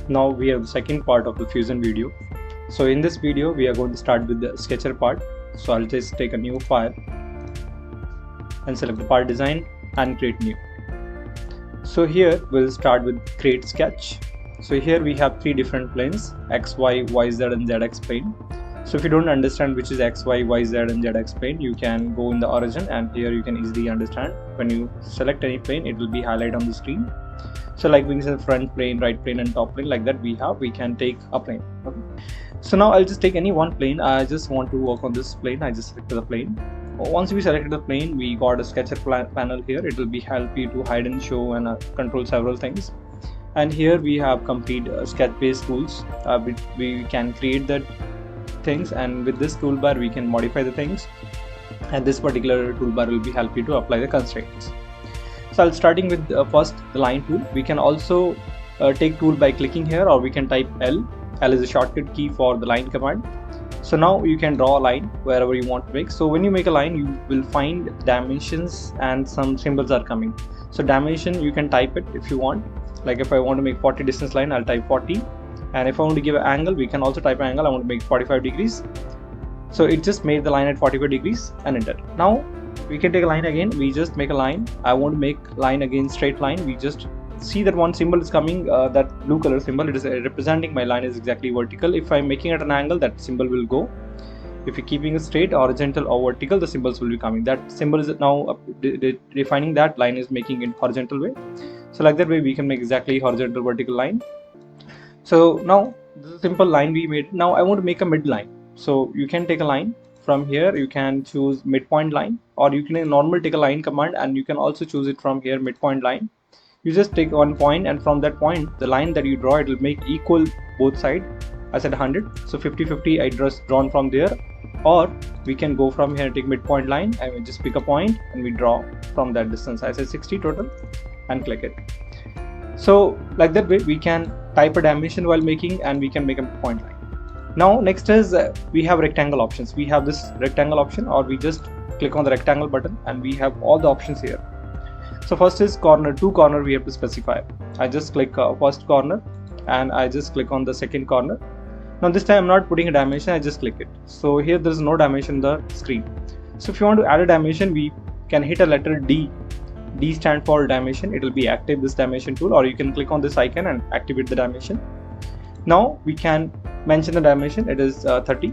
Now we have the second part of the Fusion video. So in this video we are going to start with the sketcher part. So I'll just take a new file and select the part design and create new. So here we'll start with create sketch. So here we have three different planes, X, Y, YZ and ZX plane. So if you don't understand which is X, Y, YZ and ZX plane, you can go in the origin, and here you can easily understand. When you select any plane, it will be highlighted on the screen. So like we can front plane, right plane and top plane, like that we can take a plane. Okay. So now I'll just take any one plane. I just want to work on this plane. I just selected the plane. Once we selected the plane, we got a sketcher panel here. It will be help you to hide and show and control several things. And here we have complete sketch based tools. We can create the things, and with this toolbar we can modify the things, and this particular toolbar will be help you to apply the constraints. So I'll starting with first the line tool. We can also take tool by clicking here, or we can type L. L is a shortcut key for the line command. So now you can draw a line wherever you want to make. So when you make a line, you will find dimensions and some symbols are coming. So dimension you can type it if you want. Like if I want to make 40 distance line, I'll type 40. And if I want to give an angle, we can also type an angle. I want to make 45 degrees. So it just made the line at 45 degrees and enter. Now we can take a line again. We just make a line. I want to make line again, straight line. We just see that one symbol is coming, that blue color symbol. It is representing my line is exactly vertical. If I'm making at an angle, that symbol will go. If you're keeping it straight, horizontal or vertical, the symbols will be coming. That symbol is now defining that line is making it horizontal way. So like that way we can make exactly horizontal vertical line. So now this is a simple line we made. Now I want to make a midline. So you can take a line from here. You can choose midpoint line, or you can normal take a line command, and you can also choose it from here, midpoint line. You just take one point, and from that point the line that you draw, it will make equal both sides. I said 100, so 50-50 I just drawn from there. Or we can go from here and take midpoint line, and we just pick a point and we draw from that distance. I said 60 total and click it. So like that way we can type a dimension while making, and we can make a point line. Now next is we have rectangle options. We have this rectangle option, or we just click on the rectangle button and we have all the options here. So first is corner, two corner we have to specify. I just click first corner and I just click on the second corner. Now this time I'm not putting a dimension, I just click it. So here there is no dimension in the screen. So if you want to add a dimension, we can hit a letter D. D stand for dimension. It will be active this dimension tool, or you can click on this icon and activate the dimension. Now we can mention the dimension. It is 30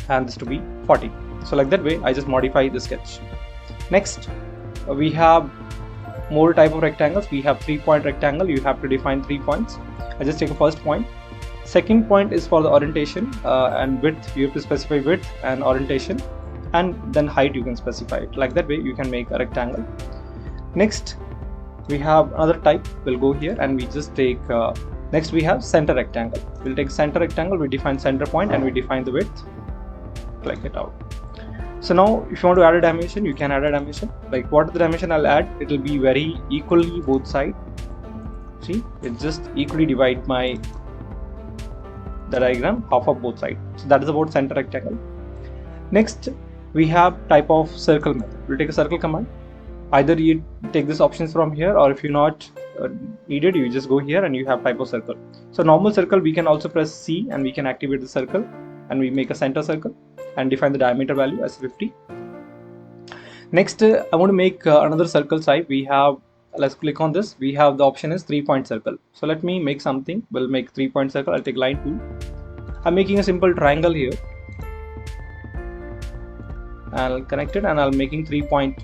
and this to be 40. So like that way I just modify the sketch. Next we have more type of rectangles. We have 3-point rectangle. You have to define 3 points. I just take a first point. Second point is for the orientation and width. You have to specify width and orientation, and then height you can specify it. Like that way you can make a rectangle. Next we have another type. We'll go here and we just take next we have center rectangle. We'll take center rectangle. We define center point and we define the width. Click it out. So now if you want to add a dimension, you can add a dimension. Like what the dimension I'll add, it will be very equally both sides. See, it just equally divide the diagram half of both sides. So that is about center rectangle. Next we have type of circle method. We'll take a circle command. Either you take this options from here, or if you're not needed, you just go here and you have type of circle. So normal circle, we can also press C and we can activate the circle, and we make a center circle and define the diameter value as 50. Next I want to make another circle type. We have, let's click on this. We have the option is 3-point circle. So let me make something. We'll make 3-point circle. I'll take line tool. I'm making a simple triangle here. I'll connect it and I'll making 3-point.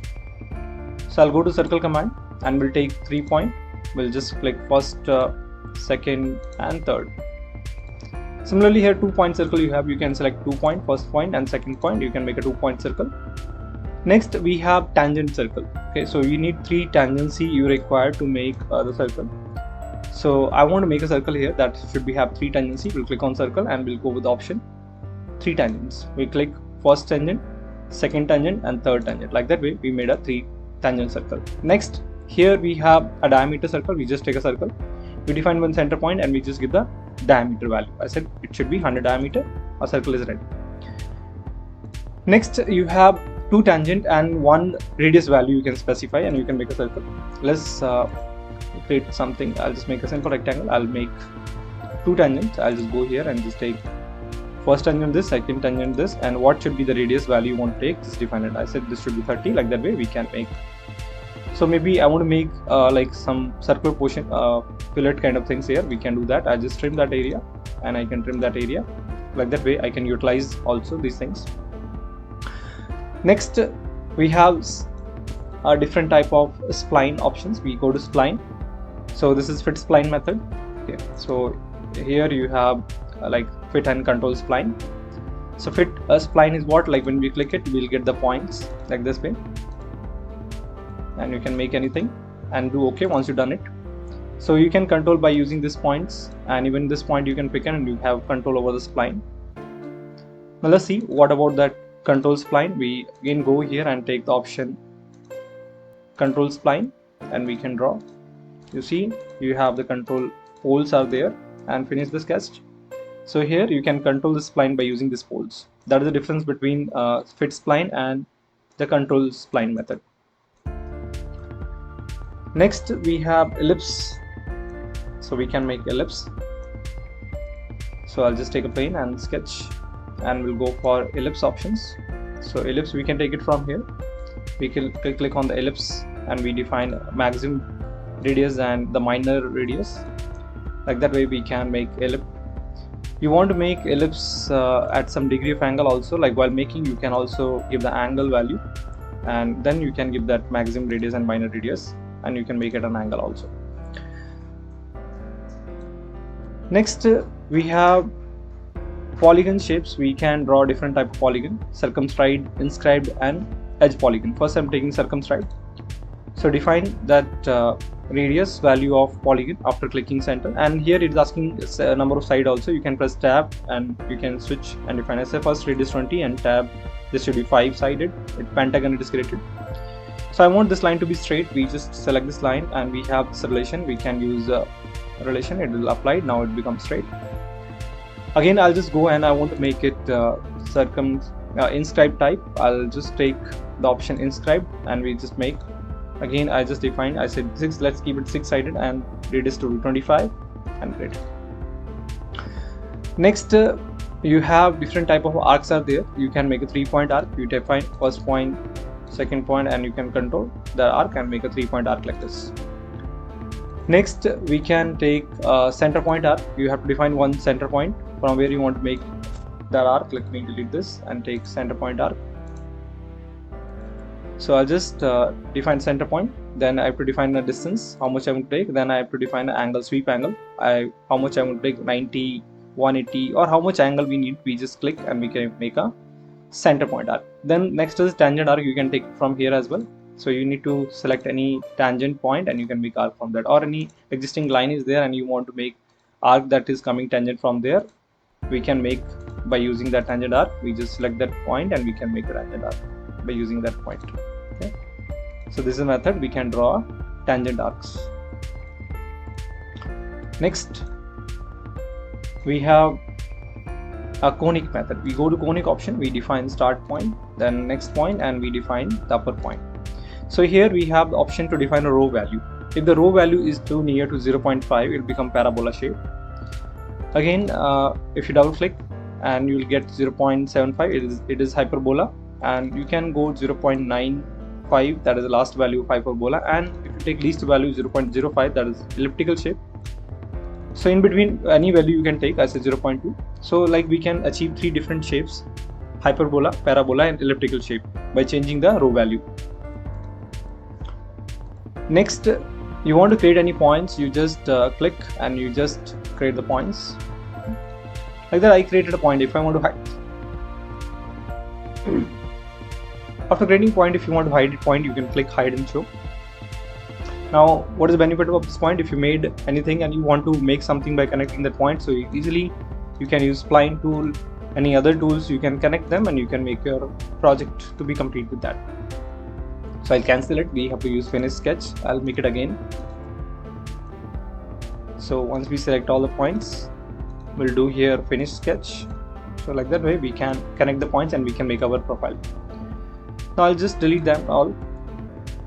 So I'll go to circle command and we'll take 3-point. We'll just click first, second and third. Similarly here 2-point circle you have. You can select 2-point, first point and second point. You can make a 2-point circle. Next we have tangent circle. Okay, so you need 3 tangency you require to make the circle. So I want to make a circle here that should be have 3 tangency. We'll click on circle and we'll go with the option 3 tangents. We click first tangent, second tangent and third tangent. Like that way we made a 3 tangent circle. Next here we have a diameter circle. We just take a circle. We define one center point and we just give the diameter value. I said it should be 100 diameter. Our circle is ready. Next you have 2 tangent and 1 radius value you can specify, and you can make a circle. Let's create something. I'll just make a simple rectangle. I'll make 2 tangents. I'll just go here and just take first tangent this, second tangent this, and what should be the radius value you want to take, just define it. I said this should be 30, like that way we can make. So maybe I want to make like some circular portion, fillet kind of things here. We can do that. I just trim that area and I can trim that area, like that way I can utilize also these things. Next we have a different type of spline options. We go to spline. So this is fit spline method. Okay, so here you have like fit and control spline. So fit spline is what, like when we click it, we'll get the points like this way, and you can make anything and do OK once you've done it. So you can control by using these points, and even this point you can pick and you have control over the spline. Now let's see what about that control spline. We again go here and take the option control spline, and we can draw. You see you have the control poles are there, and finish the sketch. So here you can control the spline by using these poles. That is the difference between fit spline and the control spline method. Next we have ellipse. So we can make ellipse. So I'll just take a plane and sketch, and we'll go for ellipse options. So ellipse, we can take it from here. We can click on the ellipse and we define maximum radius and the minor radius. Like that way we can make ellipse. You want to make ellipse at some degree of angle also, like while making you can also give the angle value, and then you can give that maximum radius and minor radius, and you can make it an angle also. Next we have polygon shapes. We can draw different type of polygon: circumscribed, inscribed, and edge polygon. First I'm taking circumscribed. So define that radius value of polygon after clicking center, and here it is asking a number of side also. You can press tab and you can switch and define. I say first radius 20 and tab, this should be 5 sided. Pentagon it is created. So I want this line to be straight. We just select this line and we have this relation. We can use relation, it will apply. Now it becomes straight. Again I'll just go and I want to make it inscribed type. I'll just take the option inscribed and we just make. Again I just define, I said 6, let's keep it 6 sided, and radius to 25 and great. Next you have different type of arcs are there. You can make a 3-point arc. You define first point, second point, and you can control the arc and make a 3-point arc like this. Next we can take center point arc. You have to define one center point from where you want to make that arc. Let me delete this and take center point arc. So I'll just define center point, then I have to define the distance, how much I want to take, then I have to define the angle, sweep angle, how much I want to take, 90, 180, or how much angle we need. We just click and we can make a center point arc. Then next is tangent arc. You can take from here as well. So you need to select any tangent point and you can make arc from that, or any existing line is there and you want to make arc that is coming tangent from there. We can make by using that tangent arc. We just select that point and we can make a tangent arc by using that point. Okay, so this is a method we can draw tangent arcs. Next we have a conic method. We go to conic option, we define start point, then next point, and we define the upper point. So here we have the option to define a row value. If the row value is too near to 0.5, it will become parabola shape. Again if you double click and you will get 0.75, it is hyperbola, and you can go 0.95, that is the last value of hyperbola, and if you take least value 0.05, that is elliptical shape. So in between any value you can take, I say 0.2. So like we can achieve 3 different shapes: hyperbola, parabola, and elliptical shape by changing the row value. Next you want to create any points, you just click and you just create the points like that. I created a point. If I want to hide, after creating point, if you want to hide a point, you can click hide and show. Now what is the benefit of this point? If you made anything and you want to make something by connecting that point, so easily you can use spline tool, any other tools, you can connect them and you can make your project to be complete with that. So I'll cancel it. We have to use finish sketch. I'll make it again. So once we select all the points, we'll do here finish sketch. So like that way we can connect the points and we can make our profile. Now I'll just delete them all.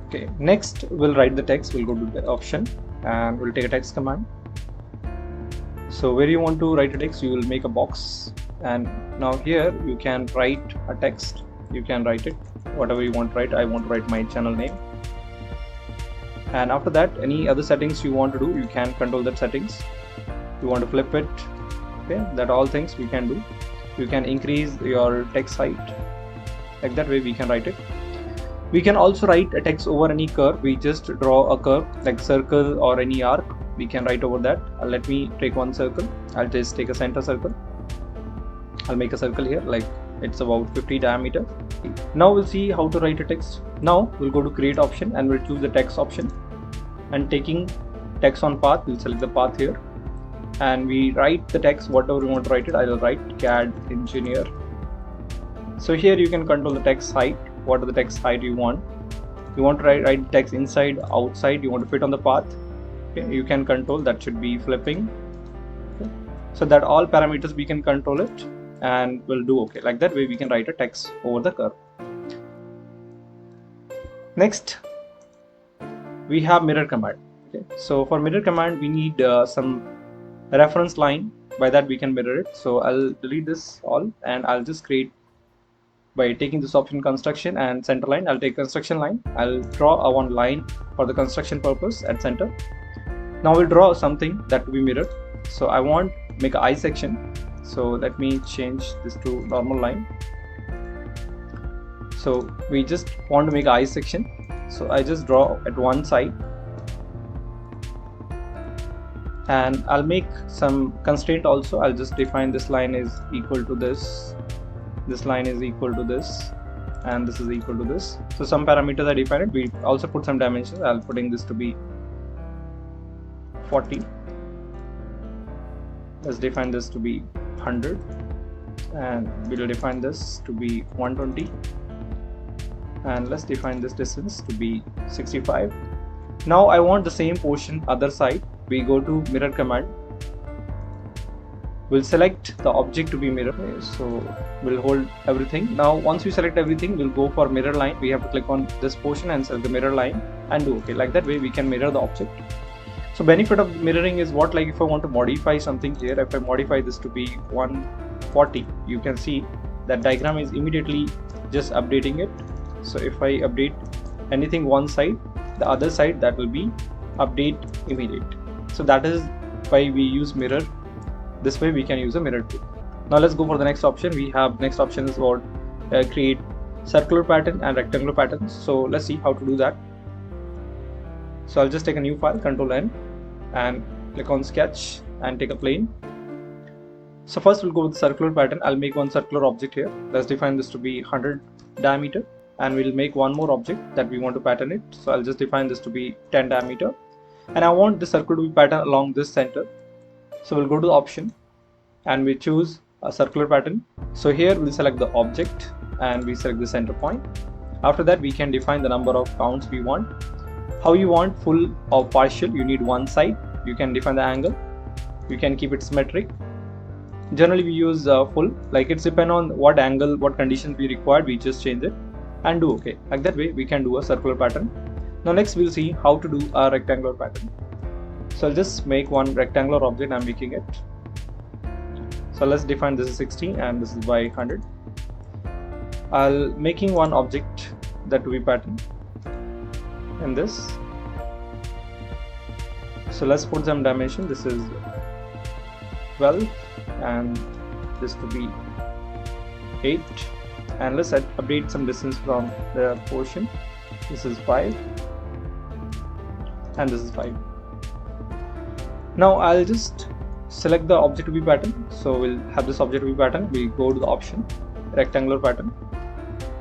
Okay, next we'll write the text. We'll go to the option and we'll take a text command. So where you want to write a text, you will make a box, and now here you can write a text. You can write it whatever you want to write. I want to write my channel name, and after that any other settings you want to do, you can control that settings. You want to flip it, okay, that all things we can do. You can increase your text height, like that way we can write it. We can also write a text over any curve. We just draw a curve like circle or any arc, we can write over that. Let me take one circle. I'll just take a center circle. I'll make a circle here, like it's about 50 diameter. Now we'll see how to write a text. Now we'll go to create option and we'll choose the text option, and taking text on path, we'll select the path here, and we write the text whatever we want to write it. I'll write CAD engineer. So here you can control the text height. What are the text height you want? You want to write text inside, outside, you want to fit on the path. Okay, you can control that, should be flipping. Okay. So that all parameters we can control it, and we'll do okay. Like that way we can write a text over the curve. Next we have mirror command. Okay, so for mirror command we need some reference line. By that we can mirror it. So I'll delete this all, and I'll just create by taking this option construction and center line. I'll take construction line. I'll draw a one line for the construction purpose at center. Now we'll draw something that will be mirrored. So I want make an eye section. So let me change this to normal line. So we just want to make an eye section. So I just draw at one side, and I'll make some constraint also. I'll just define this line is equal to this, this line is equal to this, and this is equal to this. So some parameters are defined. We also put some dimensions. I'll putting this to be 40. Let's define this to be 100, and we'll define this to be 120, and let's define this distance to be 65. Now I want the same portion other side. We go to mirror command. We'll select the object to be mirror. So we'll hold everything. Now once we select everything, we'll go for mirror line. We have to click on this portion and select the mirror line and do okay. Like that way we can mirror the object. So benefit of mirroring is what, like if I want to modify something here, if I modify this to be 140, you can see that diagram is immediately just updating it. So if I update anything one side, the other side that will be update immediate. So that is why we use mirror. This way we can use a mirror tool. Now let's go for the next option. We have next option is about create circular pattern and rectangular patterns. So let's see how to do that. So I'll just take a new file, Control N, and click on sketch and take a plane. So first we'll go with the circular pattern. I'll make one circular object here. Let's define this to be 100 diameter, and we'll make one more object that we want to pattern it. So I'll just define this to be 10 diameter, and I want the circle to be patterned along this center. So we'll go to the option and we choose a circular pattern. So here we'll select the object and we select the center point. After that we can define the number of counts we want. How you want, full or partial, you need one side. You can define the angle. You can keep it symmetric. Generally we use full, like it's depend on what angle, what conditions we require, we just change it and do okay. Like that way we can do a circular pattern. Now next we'll see how to do a rectangular pattern. So I'll just make one rectangular object. I'm making it. So let's define this is 60 and this is by 100. I'll making one object that to be patterned in this. So let's put some dimension. This is 12 and this to be 8, and let's update some distance from the portion. This is 5 and this is 5. Now I'll just select the object to be pattern. So we'll have this object to be pattern. We go to the option rectangular pattern.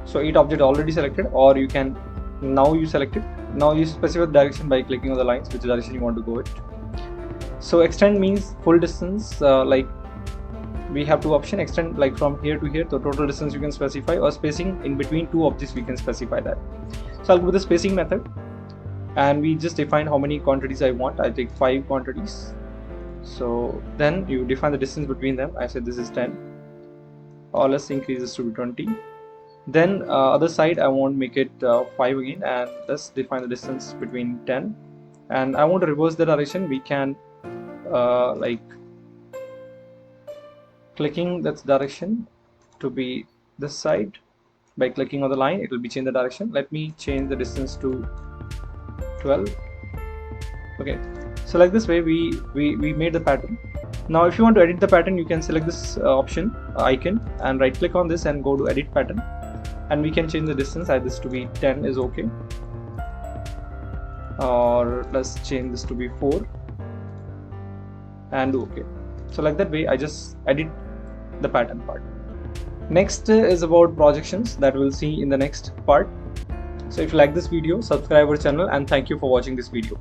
So 8 object already selected, or you can now you select it. Now you specify the direction by clicking on the lines, which direction you want to go it. So extend means full distance, like we have two options, extend like from here to here, the total distance you can specify, or spacing in between two objects we can specify that. So I'll go with the spacing method and we just define how many quantities I want. I take 5 quantities. So then you define the distance between them. I said this is 10, or let's increase this to be 20. Then other side I want to make it 5 again, and let's define the distance between 10 and I want to reverse the direction, we can like clicking that direction to be this side. By clicking on the line, it will be change the direction. Let me change the distance to 12. Okay, so like this way we made the pattern. Now if you want to edit the pattern, you can select this option icon and right click on this and go to edit pattern, and we can change the distance. Add this to be 10 is okay, or let's change this to be 4 and okay. So like that way I just edit the pattern part. Next is about projections that we'll see in the next part. So if you like this video, subscribe our channel, and thank you for watching this video.